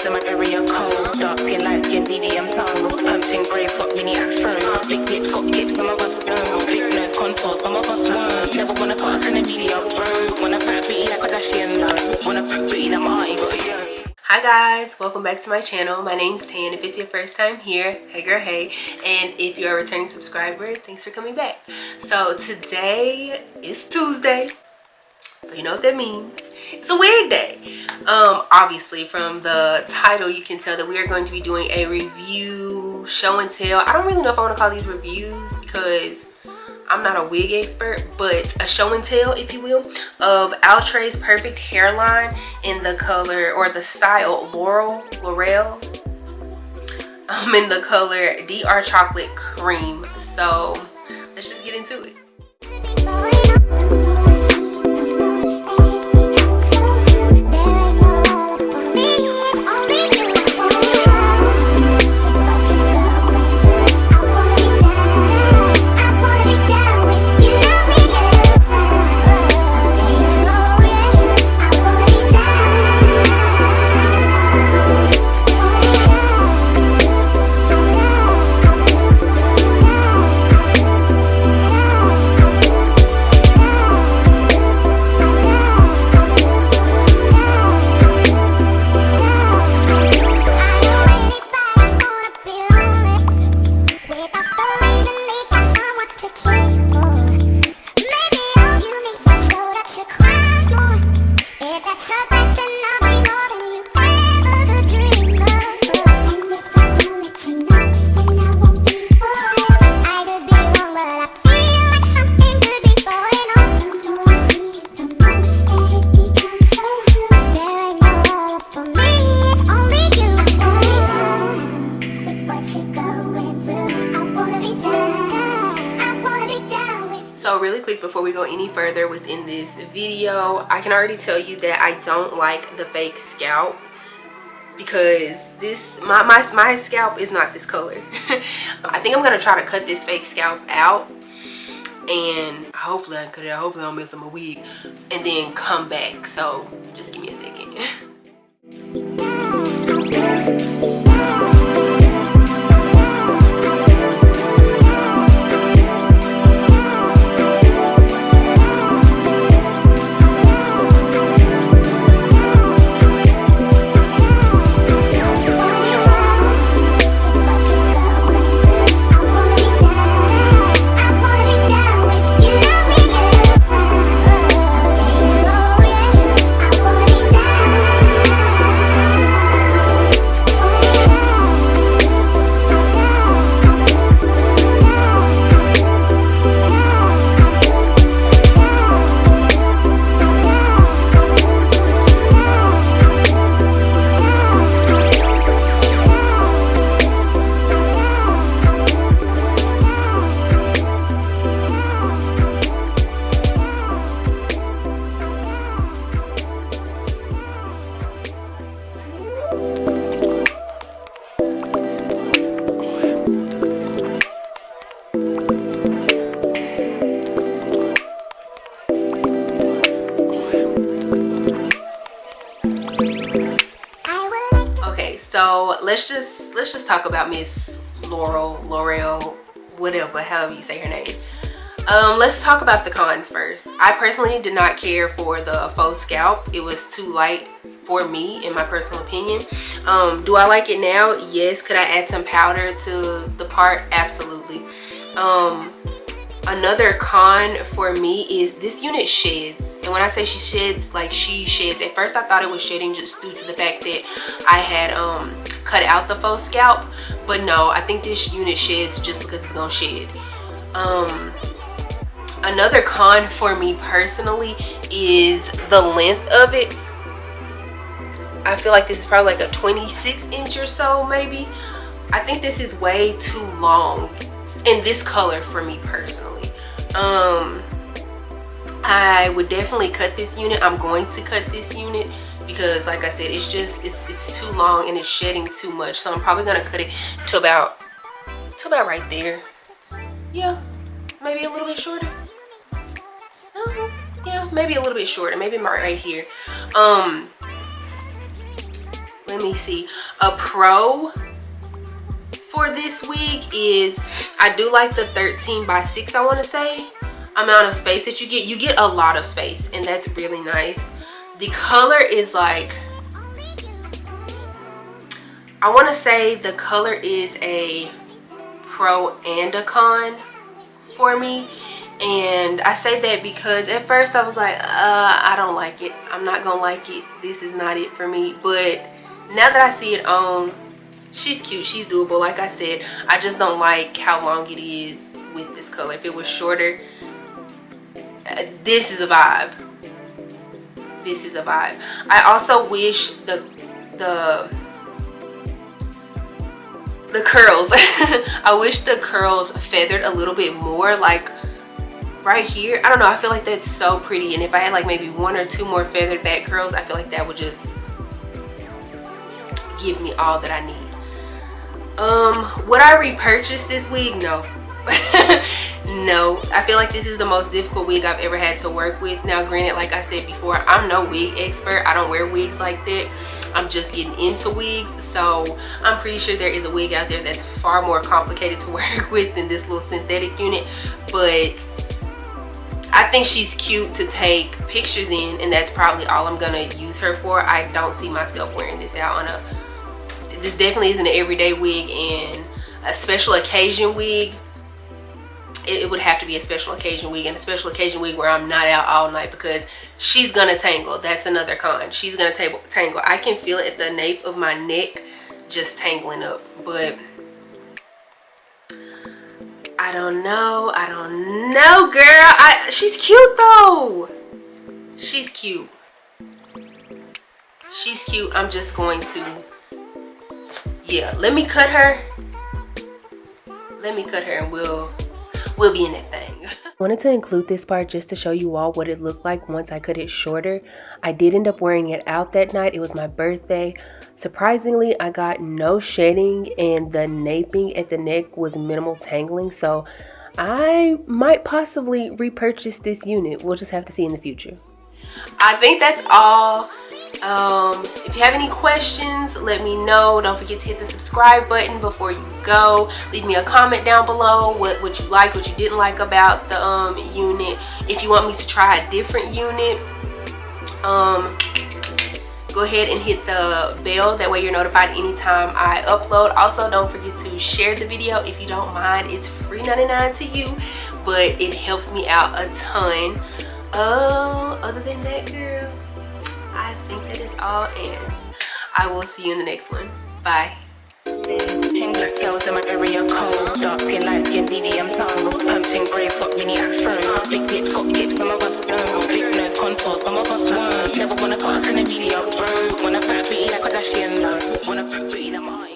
in my area cold. Dark skin, light skin, medium tones. Hunting braids, got mini afros. Big lips, got hips, some of us don't. Big nose, contour, some of us won't. Never wanna put us in the media, bro. Wanna fat pretty like a Kardashian, no. Wanna fat pretty like my auntie, got a young. Hi guys, welcome back to my channel. My name's Tan. If it's your first time here, hey girl, hey. And if you're a returning subscriber, thanks for coming back. So today is Tuesday. So you know what that means. It's a wig day. Obviously from the title you can tell that we are going to be doing a review, show and tell. I don't really know if I want to call these reviews because I'm not a wig expert, but a show and tell, if you will, of Outre's Perfect Hairline in the color or the style Laurel, in the color DR Chocolate Cream. So let's just get into it. So really quick before we go any further within this video, I can already tell you that I don't like the fake scalp because this my scalp is not this color. I think I'm gonna try to cut this fake scalp out, and hopefully I can cut it out. Hopefully I don't mess up my wig, and then come back. So just give me a second. So let's just talk about Miss Laurel, whatever, however you say her name. Let's talk about the cons first. I personally did not care for the faux scalp. It was too light for me, in my personal opinion. Do I like it now? Yes. Could I add some powder to the part? Absolutely. Another con for me is this unit sheds. And when I say she sheds, like she sheds. At first I thought it was shedding just due to the fact that I had cut out the faux scalp. But no, I think this unit sheds just because it's gonna shed. Another con for me personally is the length of it. I feel like this is probably like a 26 inch or so maybe. I think this is way too long in this color for me personally. I would definitely cut this unit. I'm going to cut this unit because like I said, it's too long and it's shedding too much. So I'm probably gonna cut it to about right there. Yeah, maybe a little bit shorter. Yeah, maybe a little bit shorter, maybe right here. Let let me see, a pro for this wig is, I do like the 13 by 6, I want to say, amount of space that you get. You get a lot of space, and that's really nice. The color is like, I want to say the color is a pro and a con for me. And I say that because at first I was like, I don't like it. I'm not gonna like it. This is not it for me. But now that I see it on, she's cute, she's doable. Like I said, I just don't like how long it is with this color. If it was shorter, this is a vibe. This is a vibe. I also wish the curls, I wish the curls feathered a little bit more, like right here. I don't know, I feel like that's so pretty, and if I had like maybe 1 or 2 more feathered back curls, I feel like that would just give me all that I need. Would I repurchase this wig? No. No, I feel like this is the most difficult wig I've ever had to work with. Now granted, like I said before, I'm no wig expert. I don't wear wigs like that. I'm just getting into wigs, so I'm pretty sure there is a wig out there that's far more complicated to work with than this little synthetic unit. But I think she's cute to take pictures in, and that's probably all I'm gonna use her for. I don't see myself wearing this out on a, this definitely isn't an everyday wig, and a special occasion wig, it would have to be a special occasion wig, and a special occasion wig where I'm not out all night, because she's gonna tangle. That's another con. She's gonna tangle. I can feel it at the nape of my neck just tangling up. But I don't know. I don't know, girl. She's cute though. She's cute. She's cute. I'm just going to, yeah, let me cut her. Let me cut her and we'll be in that thing. I wanted to include this part just to show you all what it looked like once I cut it shorter. I did end up wearing it out that night. It was my birthday. Surprisingly, I got no shedding, and the naping at the neck was minimal tangling, so I might possibly repurchase this unit. We'll just have to see in the future. I think that's all. If you have any questions, let me know. Don't forget to hit the subscribe button before you go. Leave me a comment down below what you liked, what you didn't like about the unit. If you want me to try a different unit, go ahead and hit the bell. That way you're notified anytime I upload. Also, don't forget to share the video if you don't mind. It's free 99 to you, but it helps me out a ton. Other than that, girl, I think that is all, and I will see you in the next one. Bye. Pink black girls in my area cold. Dark skin, light skin, medium tongues. Pumping braids, got mini afros. Big lips, got hips, some of us don't. Big nose, contour, some of us won't. Never wanna pass in a video, bro. Wanna fat pretty like a Kardashian, no. Wanna fat pretty like my